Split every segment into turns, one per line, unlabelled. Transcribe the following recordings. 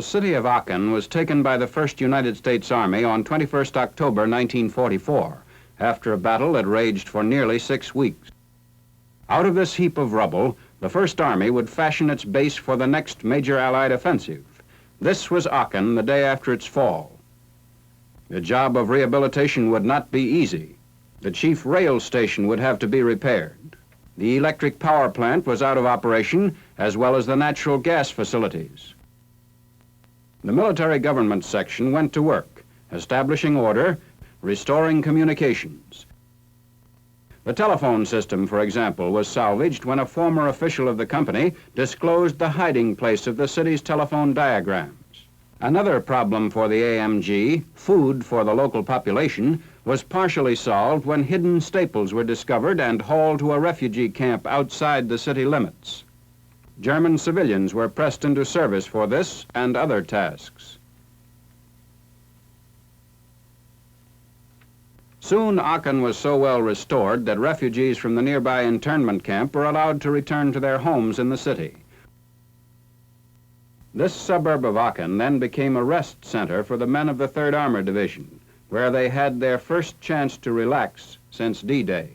city of Aachen was taken by the 1st United States Army on 21st October 1944, after a battle that raged for nearly 6 weeks. Out of this heap of rubble, the 1st Army would fashion its base for the next major Allied offensive. This was Aachen the day after its fall. The job of rehabilitation would not be easy. The chief rail station would have to be repaired. The electric power plant was out of operation, as well as the natural gas facilities. The military government section went to work, establishing order, restoring communications. The telephone system, for example, was salvaged when a former official of the company disclosed the hiding place of the city's telephone diagrams. Another problem for the AMG, food for the local population, was partially solved when hidden staples were discovered and hauled to a refugee camp outside the city limits. German civilians were pressed into service for this and other tasks. Soon Aachen was so well restored that refugees from the nearby internment camp were allowed to return to their homes in the city. This suburb of Aachen then became a rest center for the men of the 3rd Armored Division, where they had their first chance to relax since D-Day.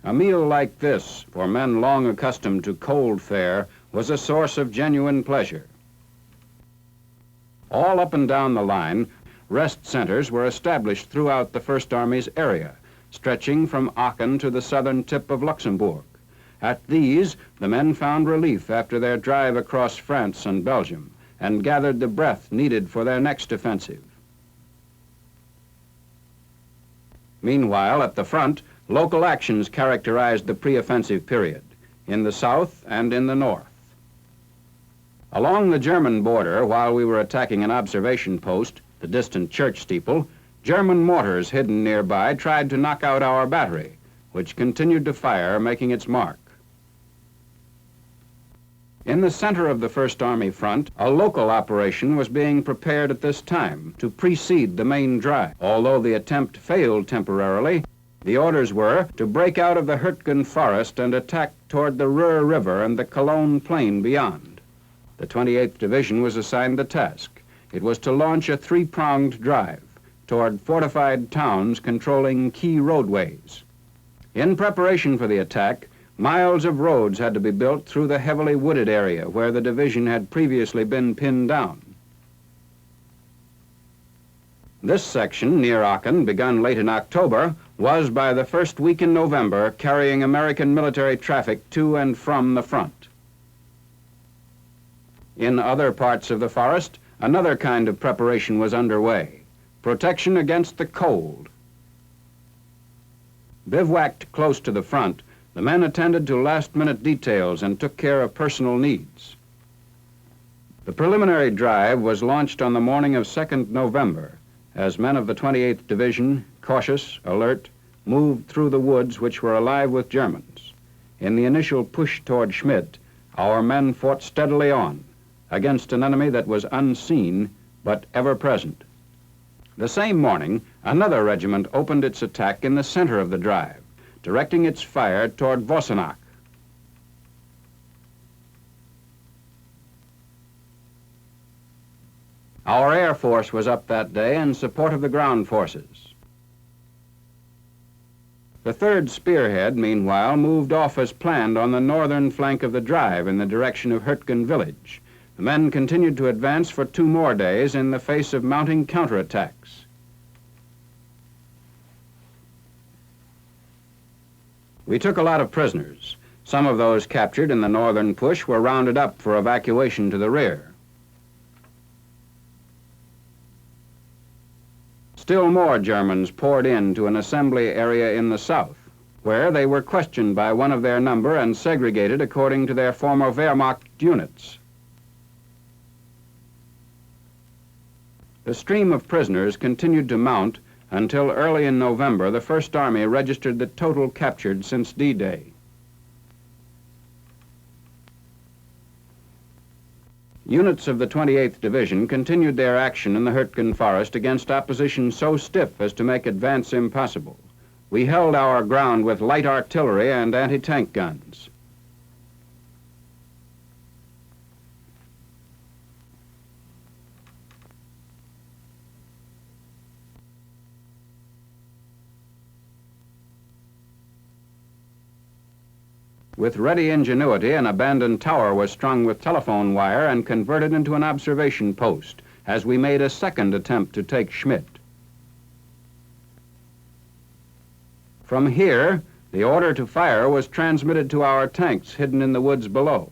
A meal like this, for men long accustomed to cold fare, was a source of genuine pleasure. All up and down the line, rest centers were established throughout the 1st Army's area, stretching from Aachen to the southern tip of Luxembourg. At these, the men found relief after their drive across France and Belgium, and gathered the breath needed for their next offensive. Meanwhile, at the front, local actions characterized the pre-offensive period, in the south and in the north. Along the German border, while we were attacking an observation post, the distant church steeple, German mortars hidden nearby tried to knock out our battery, which continued to fire, making its mark. In the center of the 1st Army front, a local operation was being prepared at this time to precede the main drive. Although the attempt failed temporarily, the orders were to break out of the Hurtgen forest and attack toward the Ruhr River and the Cologne plain beyond. The 28th Division was assigned the task. It was to launch a 3-pronged drive toward fortified towns controlling key roadways. In preparation for the attack, miles of roads had to be built through the heavily wooded area where the division had previously been pinned down. This section, near Aachen, begun late in October, was by the first week in November carrying American military traffic to and from the front. In other parts of the forest, another kind of preparation was underway: protection against the cold. Bivouacked close to the front, the men attended to last-minute details and took care of personal needs. The preliminary drive was launched on the morning of 2nd November, as men of the 28th Division, cautious, alert, moved through the woods which were alive with Germans. In the initial push toward Schmidt, our men fought steadily on, against an enemy that was unseen but ever present. The same morning, another regiment opened its attack in the center of the drive, directing its fire toward Vossenach. Our Air Force was up that day in support of the ground forces. The 3rd Spearhead, meanwhile, moved off as planned on the northern flank of the drive in the direction of Hurtgen village. The men continued to advance for 2 more days in the face of mounting counterattacks. We took a lot of prisoners. Some of those captured in the northern push were rounded up for evacuation to the rear. Still more Germans poured into an assembly area in the south, where they were questioned by one of their number and segregated according to their former Wehrmacht units. The stream of prisoners continued to mount until early in November. The 1st Army registered the total captured since D-Day. Units of the 28th Division continued their action in the Hurtgen forest against opposition so stiff as to make advance impossible. We held our ground with light artillery and anti-tank guns. With ready ingenuity, an abandoned tower was strung with telephone wire and converted into an observation post as we made a second attempt to take Schmidt. From here, the order to fire was transmitted to our tanks hidden in the woods below.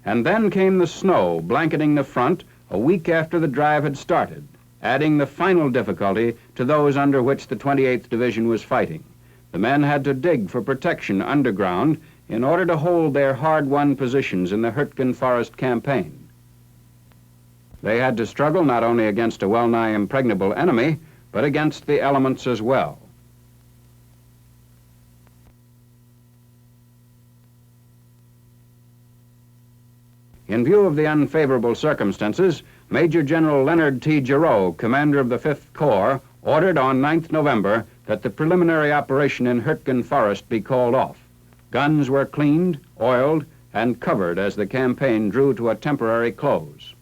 And then came the snow, blanketing the front a week after the drive had started, adding the final difficulty to those under which the 28th Division was fighting. The men had to dig for protection underground in order to hold their hard-won positions in the Hurtgen Forest campaign. They had to struggle not only against a well-nigh impregnable enemy, but against the elements as well. In view of the unfavorable circumstances, Major General Leonard T. Giroux, commander of the 5th Corps, ordered on 9th November that the preliminary operation in Hurtgen Forest be called off. Guns were cleaned, oiled, and covered as the campaign drew to a temporary close.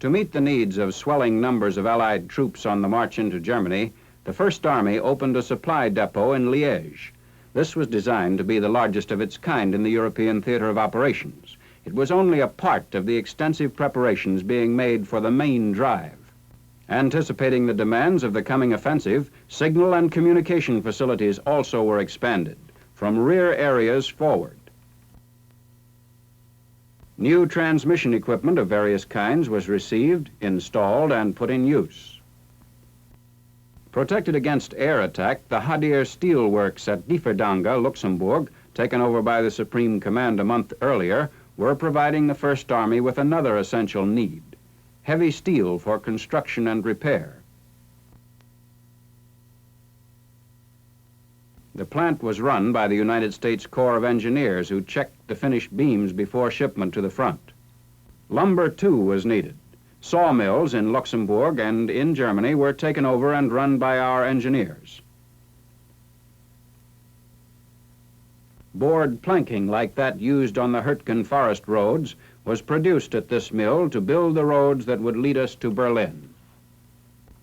To meet the needs of swelling numbers of Allied troops on the march into Germany, the First Army opened a supply depot in Liège. This was designed to be the largest of its kind in the European theater of operations. It was only a part of the extensive preparations being made for the main drive. Anticipating the demands of the coming offensive, signal and communication facilities also were expanded, from rear areas forward. New transmission equipment of various kinds was received, installed, and put in use. Protected against air attack, the Hadir Steel Works at Differdange, Luxembourg, taken over by the Supreme Command a month earlier, were providing the First Army with another essential need: heavy steel for construction and repair. The plant was run by the United States Corps of Engineers, who checked the finished beams before shipment to the front. Lumber, too, was needed. Sawmills in Luxembourg and in Germany were taken over and run by our engineers. Board planking like that used on the Hurtgen Forest roads was produced at this mill to build the roads that would lead us to Berlin.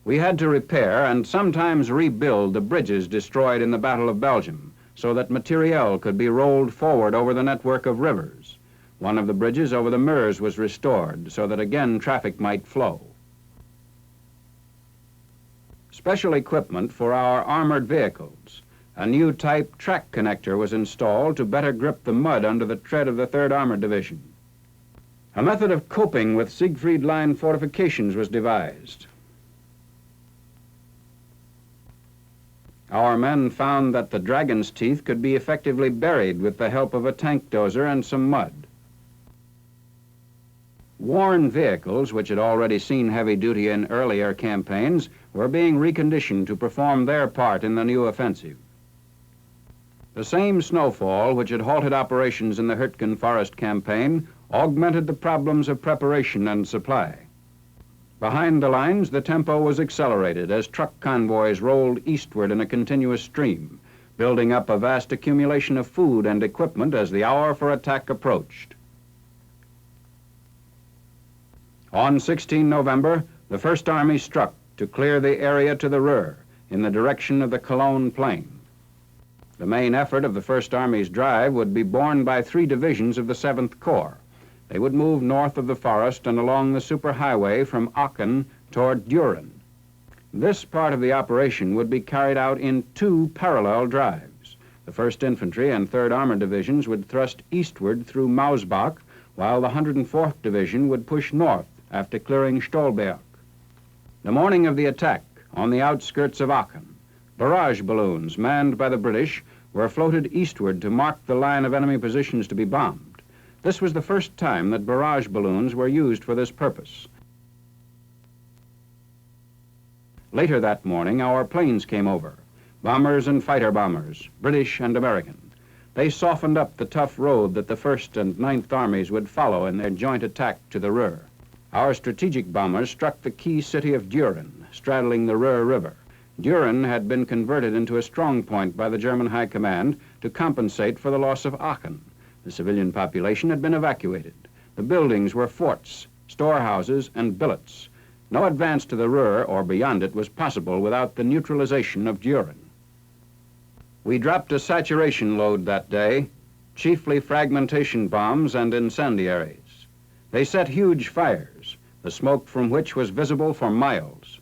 We had to repair and sometimes rebuild the bridges destroyed in the Battle of Belgium so that materiel could be rolled forward over the network of rivers. One of the bridges over the Meuse was restored so that again traffic might flow. Special equipment for our armored vehicles. A new type track connector was installed to better grip the mud under the tread of the 3rd Armored Division. A method of coping with Siegfried Line fortifications was devised. Our men found that the Dragon's Teeth could be effectively buried with the help of a tank dozer and some mud. Worn vehicles, which had already seen heavy duty in earlier campaigns, were being reconditioned to perform their part in the new offensive. The same snowfall which had halted operations in the Hurtgen Forest campaign augmented the problems of preparation and supply. Behind the lines, the tempo was accelerated as truck convoys rolled eastward in a continuous stream, building up a vast accumulation of food and equipment as the hour for attack approached. On 16 November, the First Army struck to clear the area to the Ruhr in the direction of the Cologne Plain. The main effort of the First Army's drive would be borne by 3 divisions of the 7th Corps. They would move north of the forest and along the superhighway from Aachen toward Düren. This part of the operation would be carried out in 2 parallel drives. The 1st Infantry and 3rd Armored Divisions would thrust eastward through Mausbach, while the 104th Division would push north after clearing Stolberg. The morning of the attack, on the outskirts of Aachen, barrage balloons manned by the British were floated eastward to mark the line of enemy positions to be bombed. This was the first time that barrage balloons were used for this purpose. Later that morning, our planes came over, bombers and fighter bombers, British and American. They softened up the tough road that the 1st and 9th Armies would follow in their joint attack to the Ruhr. Our strategic bombers struck the key city of Düren, straddling the Ruhr River. Düren had been converted into a strong point by the German High Command to compensate for the loss of Aachen. The civilian population had been evacuated. The buildings were forts, storehouses, and billets. No advance to the Ruhr or beyond it was possible without the neutralization of Düren. We dropped a saturation load that day, chiefly fragmentation bombs and incendiaries. They set huge fires, the smoke from which was visible for miles.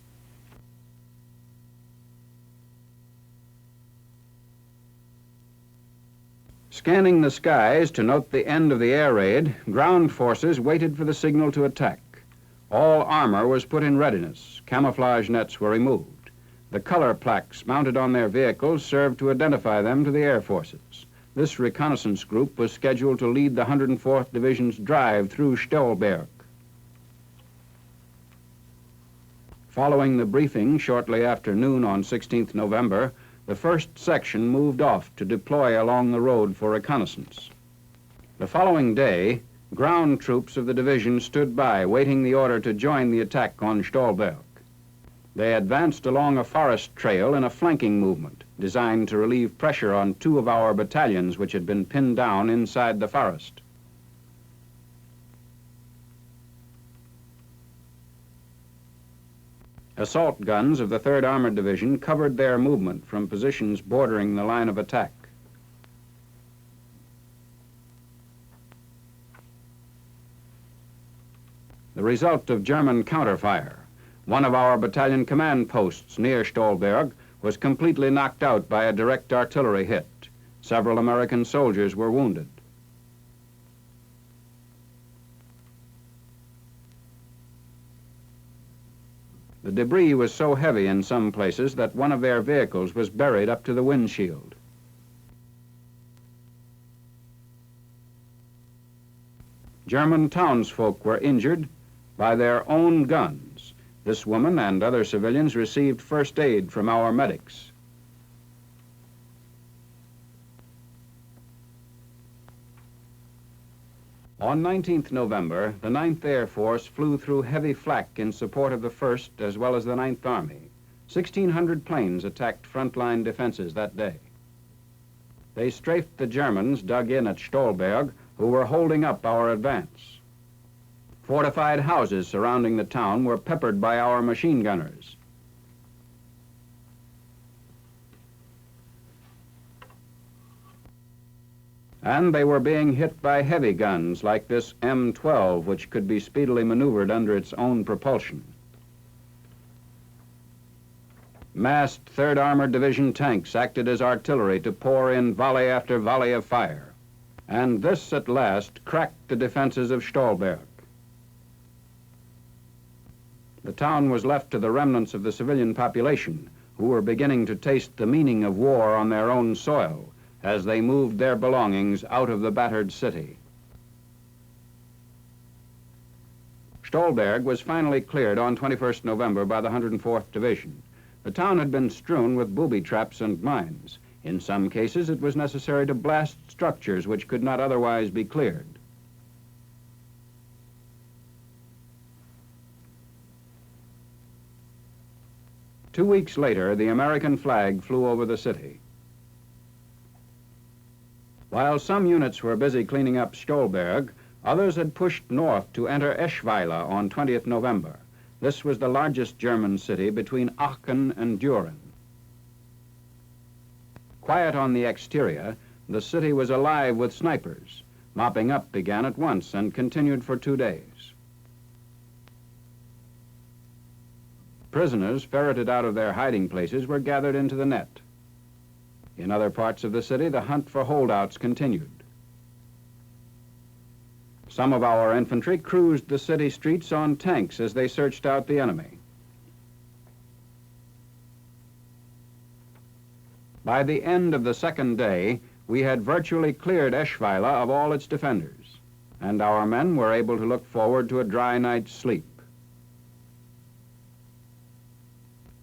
Scanning the skies to note the end of the air raid, ground forces waited for the signal to attack. All armor was put in readiness. Camouflage nets were removed. The color plaques mounted on their vehicles served to identify them to the air forces. This reconnaissance group was scheduled to lead the 104th Division's drive through Stolberg. Following the briefing shortly after noon on 16th November, the 1st Section moved off to deploy along the road for reconnaissance. The following day, ground troops of the division stood by, waiting the order to join the attack on Stolberg. They advanced along a forest trail in a flanking movement, designed to relieve pressure on two of our battalions which had been pinned down inside the forest. Assault guns of the 3rd Armored Division covered their movement from positions bordering the line of attack. The result of German counterfire. One of our battalion command posts near Stolberg was completely knocked out by a direct artillery hit. Several American soldiers were wounded. The debris was so heavy in some places that one of their vehicles was buried up to the windshield. German townsfolk were injured by their own guns. This woman and other civilians received first aid from our medics. On 19th November, the 9th Air Force flew through heavy flak in support of the 1st as well as the 9th Army. 1,600 planes attacked frontline defenses that day. They strafed the Germans dug in at Stolberg, who were holding up our advance. Fortified houses surrounding the town were peppered by our machine gunners. And they were being hit by heavy guns like this M12, which could be speedily maneuvered under its own propulsion. Massed 3rd Armored Division tanks acted as artillery to pour in volley after volley of fire. And this at last cracked the defenses of Stolberg. The town was left to the remnants of the civilian population, who were beginning to taste the meaning of war on their own soil as they moved their belongings out of the battered city. Stolberg was finally cleared on 21st November by the 104th Division. The town had been strewn with booby traps and mines. In some cases, it was necessary to blast structures which could not otherwise be cleared. Two weeks later, the American flag flew over the city. While some units were busy cleaning up Stolberg, others had pushed north to enter Eschweiler on 20th November. This was the largest German city between Aachen and Düren. Quiet on the exterior, the city was alive with snipers. Mopping up began at once and continued for 2 days. Prisoners ferreted out of their hiding places were gathered into the net. In other parts of the city, the hunt for holdouts continued. Some of our infantry cruised the city streets on tanks as they searched out the enemy. By the end of the 2nd day, we had virtually cleared Eschweiler of all its defenders, and our men were able to look forward to a dry night's sleep.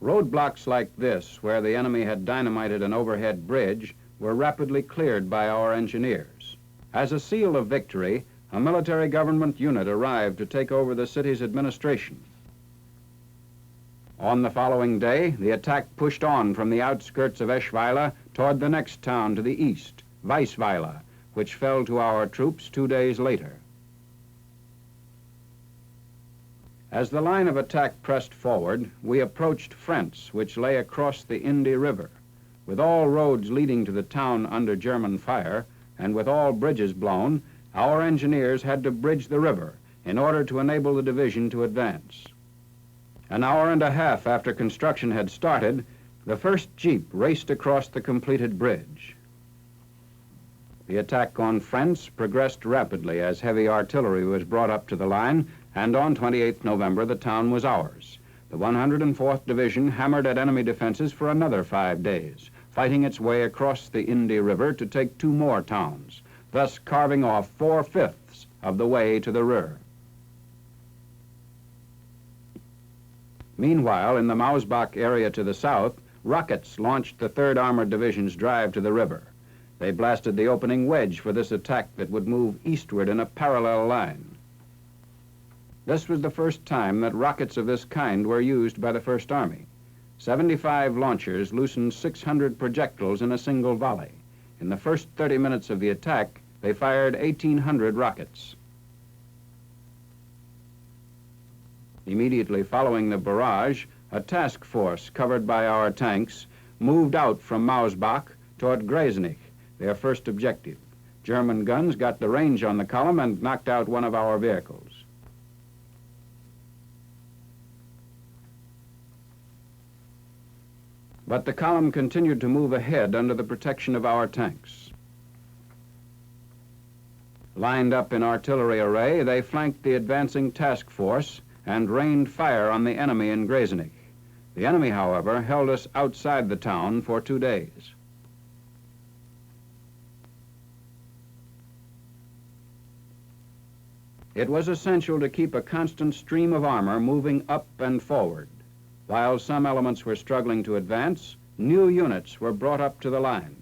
Roadblocks like this, where the enemy had dynamited an overhead bridge, were rapidly cleared by our engineers. As a seal of victory, a military government unit arrived to take over the city's administration. On the following day, the attack pushed on from the outskirts of Eschweiler toward the next town to the east, Weissweiler, which fell to our troops 2 days later. As the line of attack pressed forward, we approached Frentz, which lay across the Indi River. With all roads leading to the town under German fire, and with all bridges blown, our engineers had to bridge the river in order to enable the division to advance. An hour and a half after construction had started, the first jeep raced across the completed bridge. The attack on Frentz progressed rapidly as heavy artillery was brought up to the line, and on 28th November the town was ours. The 104th Division hammered at enemy defenses for another 5 days, fighting its way across the Indi River to take 2 more towns, thus carving off 4/5 of the way to the Ruhr. Meanwhile, in the Mausbach area to the south, rockets launched the 3rd Armored Division's drive to the river. They blasted the opening wedge for this attack that would move eastward in a parallel line. This was the first time that rockets of this kind were used by the First Army. 75 launchers loosened 600 projectiles in a single volley. In the first 30 minutes of the attack, they fired 1,800 rockets. Immediately following the barrage, a task force covered by our tanks moved out from Mausbach toward Gresenich, their first objective. German guns got the range on the column and knocked out one of our vehicles. But the column continued to move ahead under the protection of our tanks. Lined up in artillery array, they flanked the advancing task force and rained fire on the enemy in Gresenich. The enemy, however, held us outside the town for 2 days. It was essential to keep a constant stream of armor moving up and forward. While some elements were struggling to advance, new units were brought up to the line.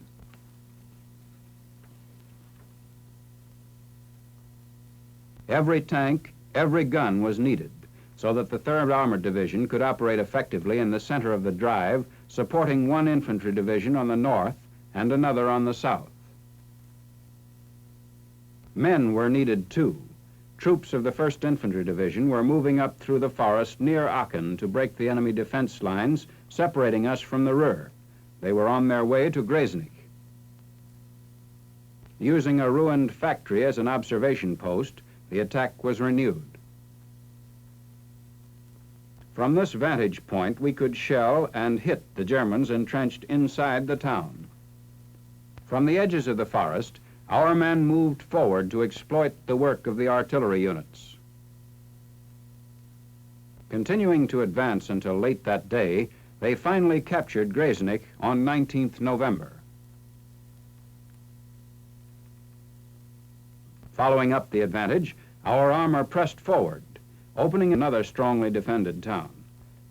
Every tank, every gun was needed, so that the 3rd Armored Division could operate effectively in the center of the drive, supporting one infantry division on the north and another on the south. Men were needed too. Troops of the 1st Infantry Division were moving up through the forest near Aachen to break the enemy defense lines, separating us from the Ruhr. They were on their way to Gresenich. Using a ruined factory as an observation post, the attack was renewed. From this vantage point, we could shell and hit the Germans entrenched inside the town. From the edges of the forest, our men moved forward to exploit the work of the artillery units. Continuing to advance until late that day, they finally captured Gresenich on 19th November. Following up the advantage, our armor pressed forward, opening another strongly defended town.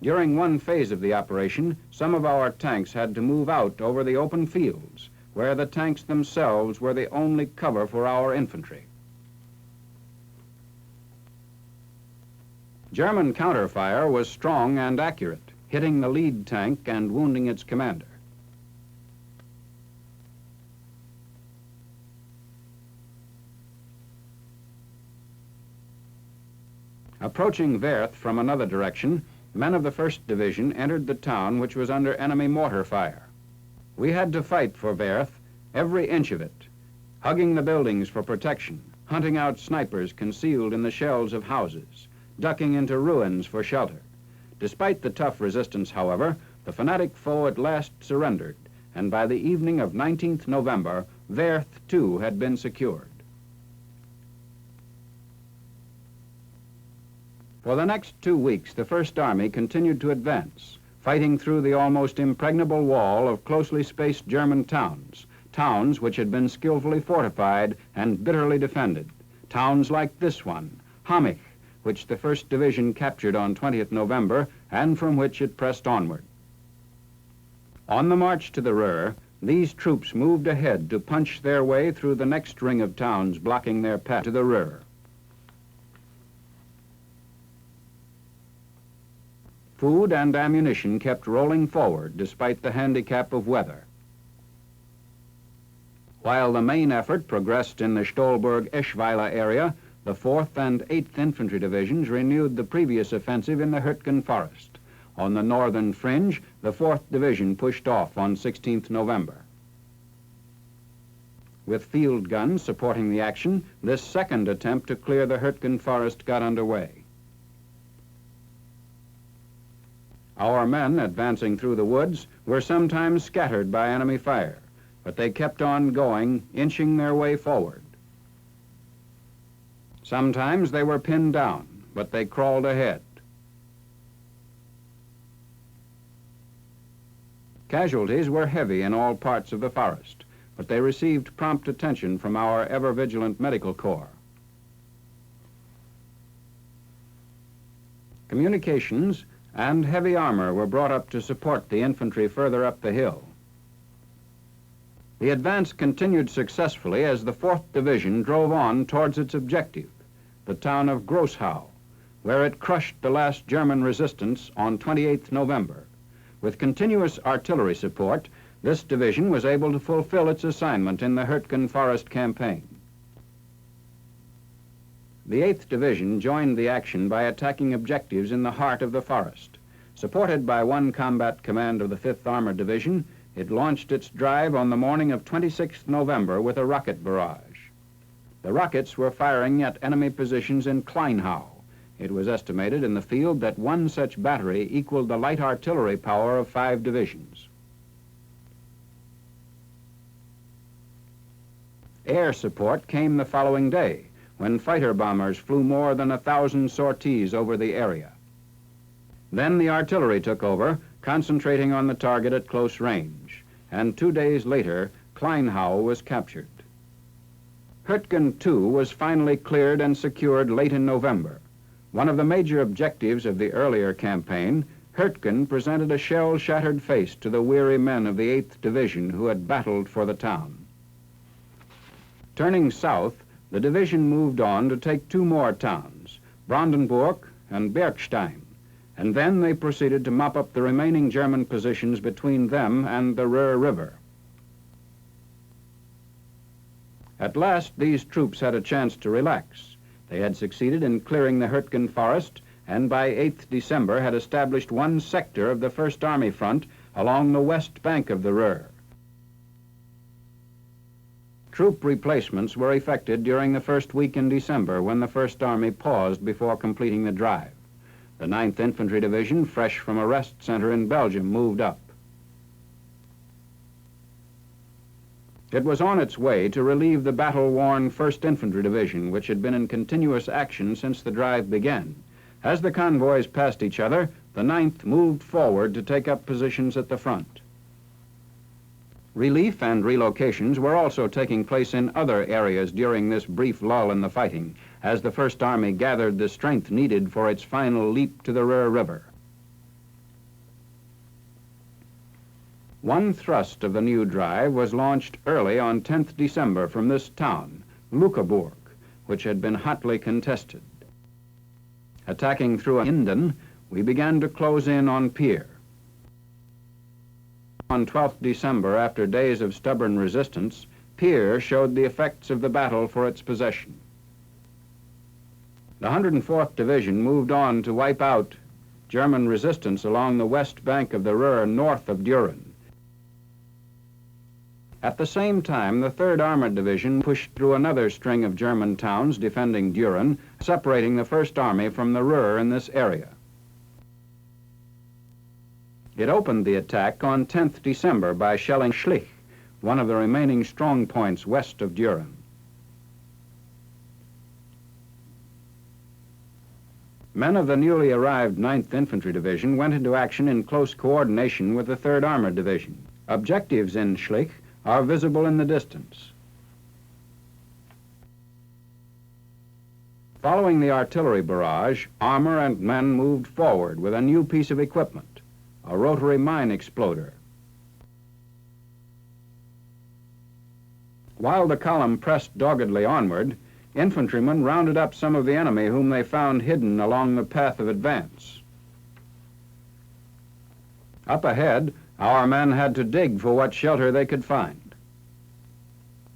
During one phase of the operation, some of our tanks had to move out over the open fields, where the tanks themselves were the only cover for our infantry. German counterfire was strong and accurate, hitting the lead tank and wounding its commander. Approaching Werth from another direction, men of the 1st Division entered the town, which was under enemy mortar fire. We had to fight for Werth, every inch of it, hugging the buildings for protection, hunting out snipers concealed in the shells of houses, ducking into ruins for shelter. Despite the tough resistance, however, the fanatic foe at last surrendered, and by the evening of 19th November, Werth too had been secured. For the next 2 weeks, the First Army continued to advance, fighting through the almost impregnable wall of closely spaced German towns, towns which had been skillfully fortified and bitterly defended. Towns like this one, Hammich, which the 1st Division captured on 20th November and from which it pressed onward. On the march to the Ruhr, these troops moved ahead to punch their way through the next ring of towns blocking their path to the Ruhr. Food and ammunition kept rolling forward despite the handicap of weather. While the main effort progressed in the Stolberg-Eschweiler area, the 4th and 8th Infantry Divisions renewed the previous offensive in the Hurtgen Forest. On the northern fringe, the 4th Division pushed off on 16th November. With field guns supporting the action, this second attempt to clear the Hurtgen Forest got underway. Our men, advancing through the woods, were sometimes scattered by enemy fire, but they kept on going, inching their way forward. Sometimes they were pinned down, but they crawled ahead. Casualties were heavy in all parts of the forest, but they received prompt attention from our ever-vigilant medical corps. Communications and heavy armor were brought up to support the infantry further up the hill. The advance continued successfully as the 4th Division drove on towards its objective, the town of Grossau, where it crushed the last German resistance on 28th November. With continuous artillery support, this division was able to fulfill its assignment in the Hurtgen Forest campaign. The 8th Division joined the action by attacking objectives in the heart of the forest. Supported by one combat command of the 5th Armored Division, it launched its drive on the morning of 26th November with a rocket barrage. The rockets were firing at enemy positions in Kleinhau. It was estimated in the field that one such battery equaled the light artillery power of 5 divisions. Air support came the following day, when fighter bombers flew more than 1,000 sorties over the area. Then the artillery took over, concentrating on the target at close range, and 2 days later, Kleinhau was captured. Hurtgen II was finally cleared and secured late in November. One of the major objectives of the earlier campaign, Hurtgen presented a shell-shattered face to the weary men of the 8th Division who had battled for the town. Turning south, the division moved on to take 2 more towns, Brandenburg and Bergstein, and then they proceeded to mop up the remaining German positions between them and the Ruhr River. At last, these troops had a chance to relax. They had succeeded in clearing the Hurtgen Forest, and by 8th December had established one sector of the First Army front along the west bank of the Ruhr. Troop replacements were effected during the first week in December, when the First Army paused before completing the drive. The 9th Infantry Division, fresh from a rest center in Belgium, moved up. It was on its way to relieve the battle-worn 1st Infantry Division, which had been in continuous action since the drive began. As the convoys passed each other, the 9th moved forward to take up positions at the front. Relief and relocations were also taking place in other areas during this brief lull in the fighting, as the First Army gathered the strength needed for its final leap to the Ruhr River. One thrust of the new drive was launched early on 10th December from this town, Lückeburg, which had been hotly contested. Attacking through Inden, we began to close in on Pier. On 12th December, after days of stubborn resistance, Pier showed the effects of the battle for its possession. The 104th Division moved on to wipe out German resistance along the west bank of the Ruhr north of Düren. At the same time, the 3rd Armored Division pushed through another string of German towns defending Düren, separating the First Army from the Ruhr in this area. It opened the attack on 10th December by shelling Schlich, one of the remaining strong points west of Düren. Men of the newly arrived 9th Infantry Division went into action in close coordination with the 3rd Armored Division. Objectives in Schlich are visible in the distance. Following the artillery barrage, armor and men moved forward with a new piece of equipment, a rotary mine exploder. While the column pressed doggedly onward, infantrymen rounded up some of the enemy whom they found hidden along the path of advance. Up ahead, our men had to dig for what shelter they could find.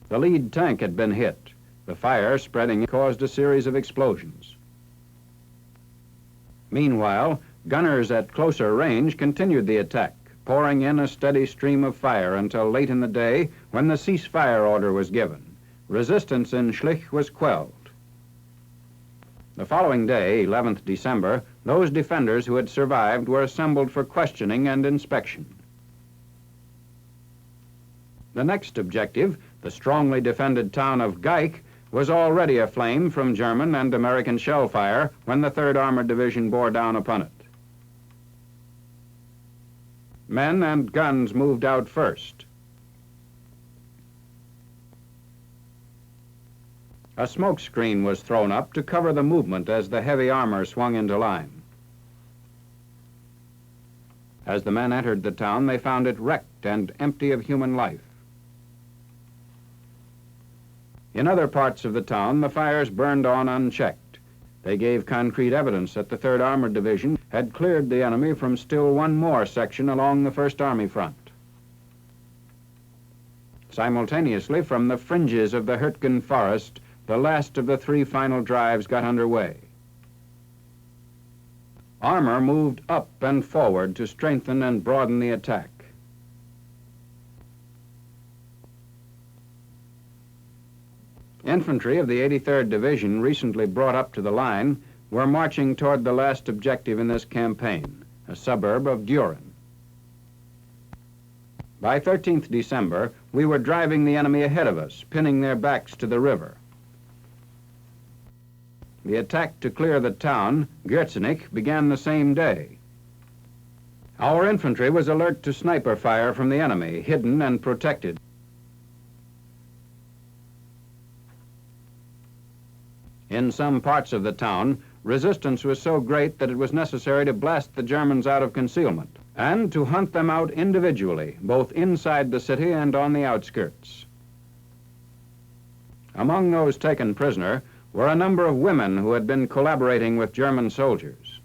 The lead tank had been hit, The fire spreading caused a series of explosions. Meanwhile, gunners at closer range continued the attack, pouring in a steady stream of fire until late in the day when the ceasefire order was given. Resistance in Schlich was quelled. The following day, 11th December, those defenders who had survived were assembled for questioning and inspection. The next objective, the strongly defended town of Gijk, was already aflame from German and American shell fire when the 3rd Armored Division bore down upon it. Men and guns moved out first. A smoke screen was thrown up to cover the movement as the heavy armor swung into line. As the men entered the town, they found it wrecked and empty of human life. In other parts of the town, the fires burned on unchecked. They gave concrete evidence that the 3rd Armored Division had cleared the enemy from still one more section along the 1st Army front. Simultaneously, from the fringes of the Hürtgen forest, the last of the 3 final drives got underway. Armor moved up and forward to strengthen and broaden the attack. Infantry of the 83rd Division, recently brought up to the line, were marching toward the last objective in this campaign, a suburb of Düren. By 13th December, we were driving the enemy ahead of us, pinning their backs to the river. The attack to clear the town, Gürzenich, began the same day. Our infantry was alert to sniper fire from the enemy, hidden and protected. In some parts of the town, resistance was so great that it was necessary to blast the Germans out of concealment and to hunt them out individually, both inside the city and on the outskirts. Among those taken prisoner were a number of women who had been collaborating with German soldiers.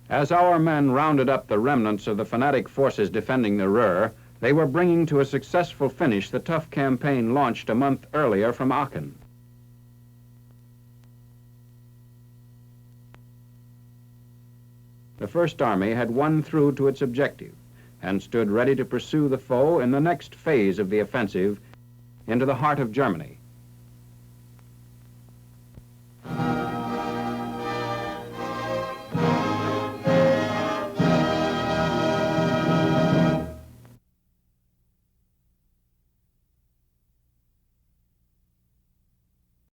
As our men rounded up the remnants of the fanatic forces defending the Ruhr, they were bringing to a successful finish the tough campaign launched a month earlier from Aachen. The First Army had won through to its objective and stood ready to pursue the foe in the next phase of the offensive into the heart of Germany.